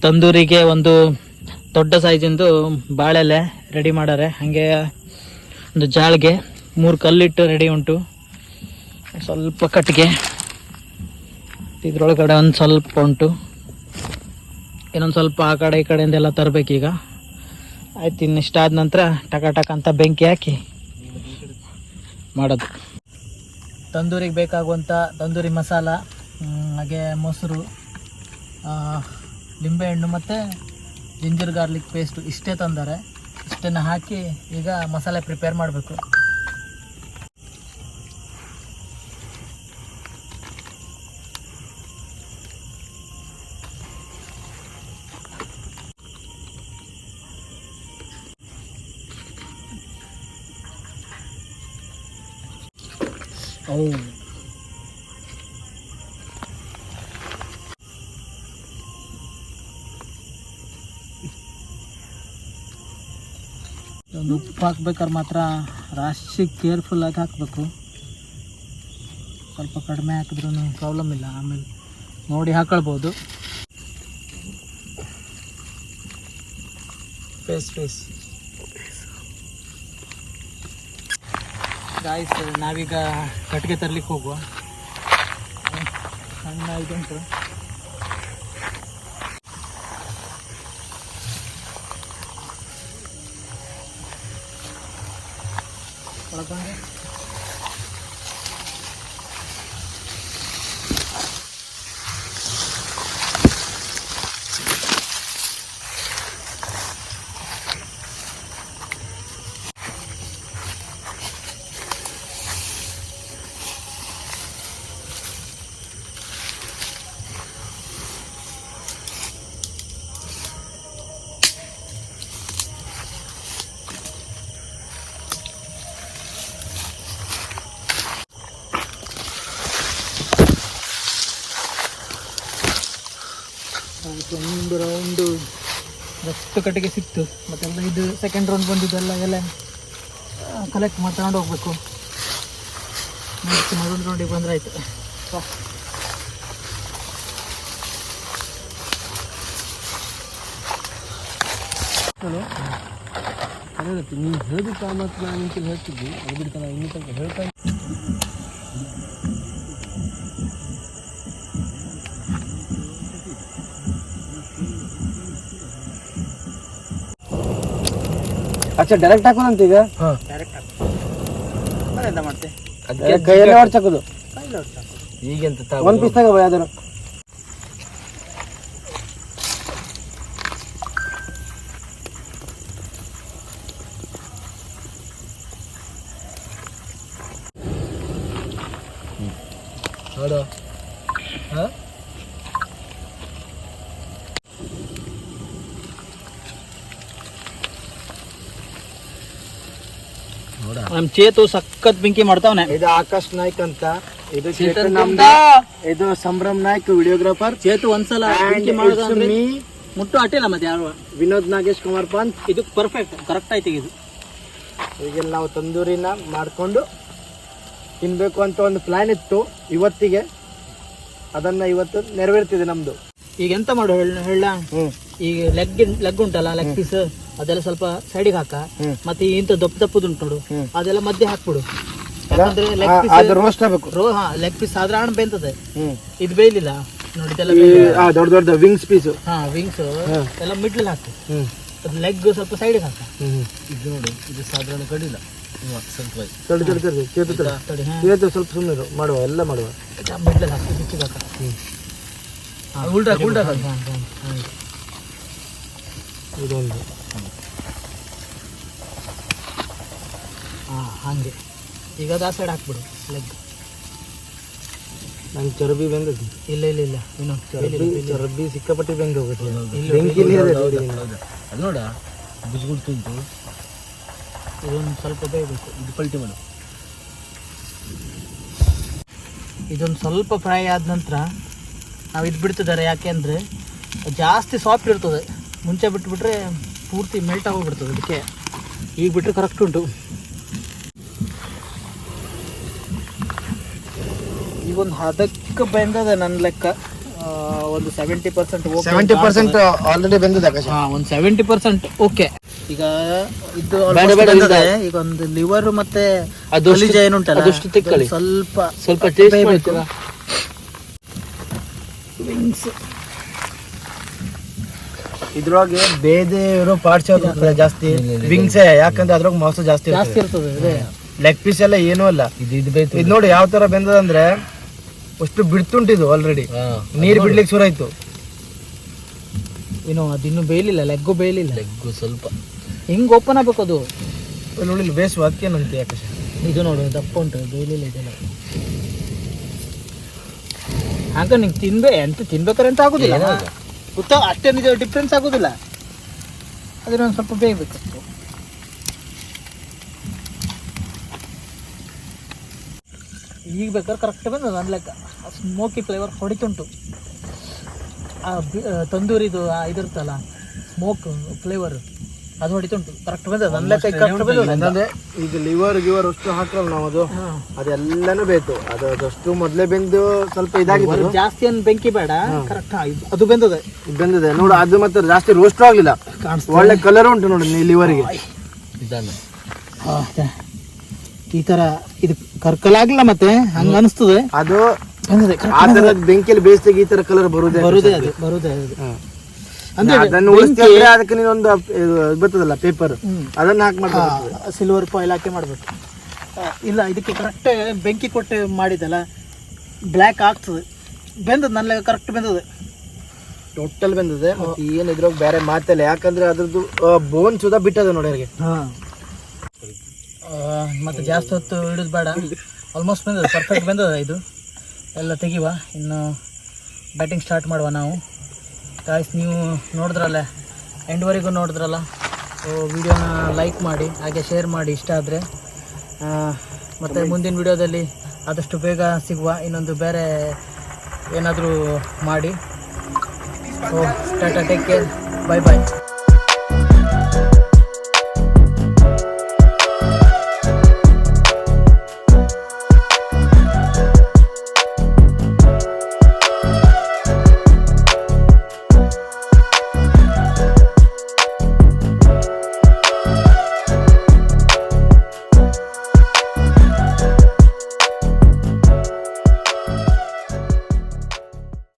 ತಂದೂರಿಗೆ ಒಂದು ದೊಡ್ಡ ಸೈಜಿಂದು ಬಾಳೆಲೆ ರೆಡಿ ಮಾಡಾರೆ. ಹಾಗೆ ಒಂದು ಜಾಳಿಗೆ 3 ಕಲ್ಲಿಟ್ಟು ರೆಡಿ ಉಂಟು. ಸ್ವಲ್ಪ ಕಟ್ಟಿಗೆ ಇದ್ರೊಳಗಡೆ ಒಂದು ಸ್ವಲ್ಪ ಉಂಟು. ಇನ್ನೊಂದು ಸ್ವಲ್ಪ ಆ ಕಡೆ ಈ ಕಡೆಯಿಂದೆಲ್ಲ ತರಬೇಕೀಗ. ಆಯ್ತು, ಇನ್ನಿಷ್ಟಾದ ನಂತರ ಟಕ ಅಂತ ಬೆಂಕಿ ಹಾಕಿ ಮಾಡೋದು. ತಂದೂರಿಗೆ ಬೇಕಾಗುವಂಥ ತಂದೂರಿ ಮಸಾಲ, ಹಾಗೆ ಮೊಸರು, ಲಿಂಬೆಹಣ್ಣು ಮತ್ತು ಜಿಂಜರ್ ಗಾರ್ಲಿಕ್ ಪೇಸ್ಟು ಇಷ್ಟೇ ತಂದರೆ. ಇಷ್ಟನ್ನು ಹಾಕಿ ಈಗ ಮಸಾಲೆ ಪ್ರಿಪೇರ್ ಮಾಡಬೇಕು. ಒಂದು ಉಪ್ಪು ಹಾಕ್ಬೇಕಾದ್ರೆ ಮಾತ್ರ ರಾಶಿ ಕೇರ್ಫುಲ್ಲಾಗಿ ಹಾಕಬೇಕು. ಸ್ವಲ್ಪ ಕಡಿಮೆ ಹಾಕಿದ್ರೂ ಪ್ರಾಬ್ಲಮ್ ಇಲ್ಲ, ಆಮೇಲೆ ನೋಡಿ ಹಾಕೊಳ್ಬೋದು. ಫೇಸ್ ಗಾಯ್ಸ್, ನಾವೀಗ ಕಟ್ಟಿಗೆ ತರಲಿಕ್ಕೆ ಹೋಗುವ. ಸಣ್ಣ ಇದುಂಟು. ಒಳಗೊಂಡು ಒಂದು ರೌಂಡು ಎಷ್ಟು ಕಟ್ಟಿಗೆ ಸಿಕ್ತು. ಮತ್ತೆಲ್ಲ ಇದು ಸೆಕೆಂಡ್ ರೌಂಡ್ ಬಂದಿದ್ದೆಲ್ಲ ಎಲೆ ಕಲೆಕ್ಟ್ ಮಾಡ್ಕೊಂಡು ಹೋಗ್ಬೇಕು. ನೆಕ್ಸ್ಟ್ ಮರೊಂದು ರೌಂಡಿಗೆ ಬಂದರೆ ಆಯಿತು. ಹಲೋ, ಅದೇ ನೀವು ಹೇಳಿದ ಮತ್ತು ನಾನು ಇಂತ ಹೇಳ್ತಿದ್ವಿ, ಅದು ಬಿಡ್ತಾನೆ ಇನ್ನೂ ತನಕ ಹೇಳ್ತಾ. ಅಚ್ಚಾ, ಡೈರೆಕ್ಟ್ ಹಾಕೋದಂತ ಈಗ. ಡೈರೆಕ್ಟ್ ಹಾಕು. ಎಂತ ಮಾಡ್ತೆ, ಕೈಯಲ್ಲೇ ಹೊಡ್ಸಾಕೋದು. ಈಗೆಂತ ಒಂದು ಪೀಸ್ ತಗೋ ಯಾವ್ದಾರು. ನೋಡು, ನಮ್ ಚೇತು ಸಖತ್ ಬೆಂಕಿ ಮಾಡ್ತಾವನೆ. ಇದು ಆಕಾಶ್ ನಾಯ್ಕ್ ಅಂತ, ಇದು ಇದು ಸಂಭ್ರಮ್ ನಾಯ್ಕ್ ವಿಡಿಯೋಗ್ರಾಫರ್. ಚೇತು ಒಂದ್ಸಲ ಬೆಂಕಿ ಮಾಡೋದಂದ್ರೆ ಮುಟ್ಟು ಅಟ್ಟಿಲ್ಲ ಮತ್ತೆ ಯಾರು. ವಿನೋದ್ ನಾಗೇಶ್ ಕುಮಾರ್ ಪಂತ್. ಇದು ಪರ್ಫೆಕ್ಟ್, ಕರೆಕ್ಟ್ ಆಯ್ತು ಇದು. ಈಗೆಲ್ಲ ನಾವು ತಂದೂರಿನ ಮಾಡ್ಕೊಂಡು ತಿನ್ಬೇಕು ಅಂತ ಒಂದು ಪ್ಲಾನ್ ಇತ್ತು ಇವತ್ತಿಗೆ. ಅದನ್ನ ಇವತ್ತು ನೆರವೇರ್ತಿದೆ ನಮ್ದು. ಈಗ ಎಂತ ಮಾಡು ಹೇಳ, ಈಗ ಲೆಗ್ ಉಂಟಲ್ಲ, ಲೆಗ್ ಪೀಸ್ ಅದೆಲ್ಲ ಸ್ವಲ್ಪ ಸೈಡಿಗೆ ಹಾಕ. ಮತ್ತೆ ಇಂತ ದಪ್ಪದುಂಟು ನೋಡು, ಅದೆಲ್ಲ ಮಧ್ಯೆ ಹಾಕ್ಬಿಡು. ಯಾಕಂದ್ರೆ ಲೆಗ್ ಪೀಸ್ ರೋಸ್ಟ್ ಆಗಬೇಕು. ಲೆಗ್ ಪೀಸ್ ಸಾಧಾರಣ ಬೇಯ್ತದೆ, ಇದು ಬೇಯಲಿಲ್ಲ ನೋಡಿ. ದೊಡ್ಡ ದೊಡ್ಡ ವಿಂಗ್ಸ್ ಪೀಸ್, ವಿಂಗ್ಸ್ ಎಲ್ಲ ಮಿಡ್ಲ್ ಹಾಕು. ಅದು ಲೆಗ್ ಸ್ವಲ್ಪ ಸೈಡಿಗೆ ಹಾಕ. ಇದು ನೋಡಿ, ಇದು ಸಾಧಾರಣ ಕಡಿಲ್ಲ. ಸ್ವಲ್ಪ ಸುಮ್ಮನೆ ಮಾಡುವ, ಎಲ್ಲ ಮಾಡುವ. ಮಿಡ್ಲ್ ಹಾಕಿ ಬಿಚ್ಚಿಗೆ ಹಾಕ. ಇದೊಂದು ಹಾಗೆ. ಈಗ ಅದು ಆ ಸೈಡ್ ಹಾಕ್ಬಿಡು ಲೆಗ್. ನಂಗೆ ಚರ್ಬಿ ಬೆಂದದ್ದು. ಇಲ್ಲ ಇನ್ನೊಂದು ಚರ್ಬಿ ಸಿಕ್ಕಾಪಟ್ಟಿ ಬೆಂದು ಹೋಗುತ್ತೆ. ಅದು ನೋಡ, ಬಿಸ್ಗುಡ್ತುಂಟು. ಇದೊಂದು ಸ್ವಲ್ಪ ಬೇಯಬೇಕು. ಇದು ಪಲ್ಟಿ ಮಾಡು. ಇದೊಂದು ಸ್ವಲ್ಪ ಫ್ರೈ ಆದ ನಂತರ ನಾವು ಇದು ಬಿಡ್ತಿದ್ದಾರೆ. ಯಾಕೆಂದರೆ ಜಾಸ್ತಿ ಸಾಫ್ಟ್ ಇರ್ತದೆ. ಮುಂಚೆ ಬಿಟ್ಬಿಟ್ರೆ ಪೂರ್ತಿ ಮೆಲ್ಟ್ ಆಗೋಗ್ಬಿಡ್ತದೆ. ಅದಕ್ಕೆ ಈಗ ಬಿಟ್ಟರೆ ಕರೆಕ್ಟ್ ಉಂಟು. ಈಗೊಂದು ಹದಕ್ಕೆ ಬೆಂದದೆ ನನ್ನ ಲೆಕ್ಕ. ಒಂದು 70% ಓಕೆ. 70% ಆಲ್ರೆಡಿ ಬೆಂದಿದೆ ಆಕಾಶ. ಒಂದು 70% ಓಕೆ. ಈಗ ಇದು ಬೇಡ almost ಬೇಡ ಬೆಂದಿದೆ. ಈಗ ಒಂದು ಲಿವರ್ ಮತ್ತೆ ಕಲಿಜ ಏನುಂಟಲ್ಲ ಅದಷ್ಟು ತಿಕ್ಕಳಿ. ಸ್ವಲ್ಪ ಟೇಸ್ಟ್ ಬೇಯಬೇಕು. ಇದ್ರೊಳಗೆ ಬೇದೆ ಇರೋ ಪಾರ್ಟ್ಸ್ ಯಾವ್ದು ಜಾಸ್ತಿ ವಿಂಗ್ಸ್, ಯಾಕಂದ್ರೆ ಅದ್ರೊಳಗೆ ಮಾಂಸ ಜಾಸ್ತಿ ಇರ್ತದೆ. ಅದೇ ಲೆಗ್ ಪೀಸ್ ಎಲ್ಲ ಏನೂ ಅಲ್ಲ. ಇದು ನೋಡಿ ಯಾವ ತರ ಬೆಂದದಂದ್ರೆ ಅಷ್ಟು ಬಿಡ್ತುಂಟಿದು ಆಲ್ರೆಡಿ, ನೀರು ಬಿಡ್ಲಿಕ್ಕೆ ಶುರು ಆಯ್ತು. ಏನು ಅದಿನ್ನು ಬೇಯಲಿಲ್ಲ, ಲೆಗ್ಗು ಬೇಯಲಿಲ್ಲ. ಲೆಗ್ಗು ಸ್ವಲ್ಪ ಹಿಂಗ್ ಓಪನ್ ಆಗ್ಬೇಕು ಅದು. ನೋಡಿ ಬೇಸು ಅದಕ್ಕೇನಂತೆ ಯಾಕೆ ಇದು ನೋಡು ದಪ್ಪ ಉಂಟು, ಬೇಯಲಿಲ್ಲ ಇದೆಲ್ಲ. ಆಗ ನಿಂಗೆ ತಿನ್ಬೇಕಾರೆ ಅಂತ ಆಗುದಿಲ್ಲ ಗೊತ್ತಾ, ಅಷ್ಟೇನಿದೆ ಡಿಫ್ರೆನ್ಸ್ ಆಗುದಿಲ್ಲ. ಅದ್ರ ಒಂದು ಸ್ವಲ್ಪ ಬೇಯಬೇಕು. ಈಗ ಬೇಕಾದ್ರೆ ಕರೆಕ್ಟ್ ಬಂದ ನನ್ನ ಲೆಕ್ಕ. ಸ್ಮೋಕಿ ಫ್ಲೇವರ್ ಹೊಡಿತುಂಟು. ತಂದೂರಿದು ಇದಿರ್ತಲ್ಲ ಸ್ಮೋಕ್ ಫ್ಲೇವರ್, ಅದು ಹೊಡಿತುಂಟು. ಕರೆಕ್ಟ್ ಬಂದ ನನ್ನ ಲೆಕ್ಕ. ಕರೆಕ್ಟ್ ಬಂದ. ಈಗ ಲಿವರ್ ಅಷ್ಟು ಹಾಕಲ್ಲ ನಾವು, ಅದೆಲ್ಲಾನು ಬೇಕು. ಅದಷ್ಟು ಮೊದಲೇ ಬೆಂದು ಸ್ವಲ್ಪ ಇದಾಗಿದೆ. ಜಾಸ್ತಿ ಏನು ಬೆಂಕಿ ಬೇಡ, ಕರೆಕ್ಟ್ ಅದು ಬೆಂದಿದೆ ನೋಡು. ಅದು ಮತ್ತೆ ಜಾಸ್ತಿ ರೋಸ್ಟ್ ಆಗ್ಲಿಲ್ಲ, ಒಳ್ಳೆ ಕಲರ್ ಉಂಟು ನೋಡಿ ಲಿವರ್ಗೆ. ಈ ತರ ಇದು ಕರ್ಕಲಾಗ್ಲಿಲ್ಲ ಮತ್ತೆ ಹಂಗ ಅನಿಸ್ತದೆ. ಅದು ಆ ತರ ಬೆಂಕಿಯಲ್ಲಿ ಬೇಯಿಸಿದಾಗ ಈ ತರ ಕಲರ್ ಬರುದೇ ಅಂದ್ರೆ ಅದನ್ನು ಉಳಿಸ್ತಿದ್ರೆ ಅದಕ್ಕೆ ನೀನೊಂದು ಬರ್ತದಲ್ಲ ಪೇಪರ್, ಅದನ್ನ ಹಾಕಿ ಮಾಡ್ಬೇಕು. ಸಿಲ್ವರ್ ಫಾಯಿಲ್ ಹಾಕಿ ಮಾಡ್ಬೇಕು. ಇಲ್ಲ ಇದಕ್ಕೆ ಕರೆಕ್ಟ್ ಬೆಂಕಿ ಕೊಟ್ಟು ಮಾಡಿದಲ್ಲ ಬ್ಲ್ಯಾಕ್ ಆಗ್ತದೆ. ಬೆಂದದ ನನ್ನ ಕರೆಕ್ಟ್ ಬೆಂದದೆ, ಟೋಟಲ್ ಬೆಂದದೆ. ಏನು ಇದ್ರಾಗ ಬೇರೆ ಮಾತಿಲ್ಲ, ಯಾಕಂದ್ರೆ ಅದ್ರದ್ದು ಬೋನ್ ಸುಧಾ ಬಿಟ್ಟದ ನೋಡಿ ಅವ್ರಿಗೆ. ಮತ್ತೆ ಜಾಸ್ತಿ ಹೊತ್ತು ಇಡೋದು ಬೇಡ. ಆಲ್ಮೋಸ್ಟ್ ಬೆಂದದ, ಪರ್ಫೆಕ್ಟ್ ಬೆಂದದ. ಇದು ಎಲ್ಲ ತೆಗಿವ, ಇನ್ನು ಬ್ಯಾಟಿಂಗ್ ಸ್ಟಾರ್ಟ್ ಮಾಡುವ ನಾವು. ಗಾಯ್ಸ್, ನೀವು ನೋಡಿದ್ರಲ್ಲ, ಎಂಡ್ವರೆಗೂ ನೋಡಿದ್ರಲ್ಲ. ವಿಡಿಯೋನ ಲೈಕ್ ಮಾಡಿ, ಹಾಗೆ ಶೇರ್ ಮಾಡಿ ಇಷ್ಟ ಆದರೆ. ಮತ್ತು ಮುಂದಿನ ವಿಡಿಯೋದಲ್ಲಿ ಆದಷ್ಟು ಬೇಗ ಸಿಗುವ, ಇನ್ನೊಂದು ಬೇರೆ ಏನಾದರೂ ಮಾಡಿ. ಟಾಟಾ, ಟೇಕ್ ಕೇರ್, ಬಾಯ್ ಬಾಯ್.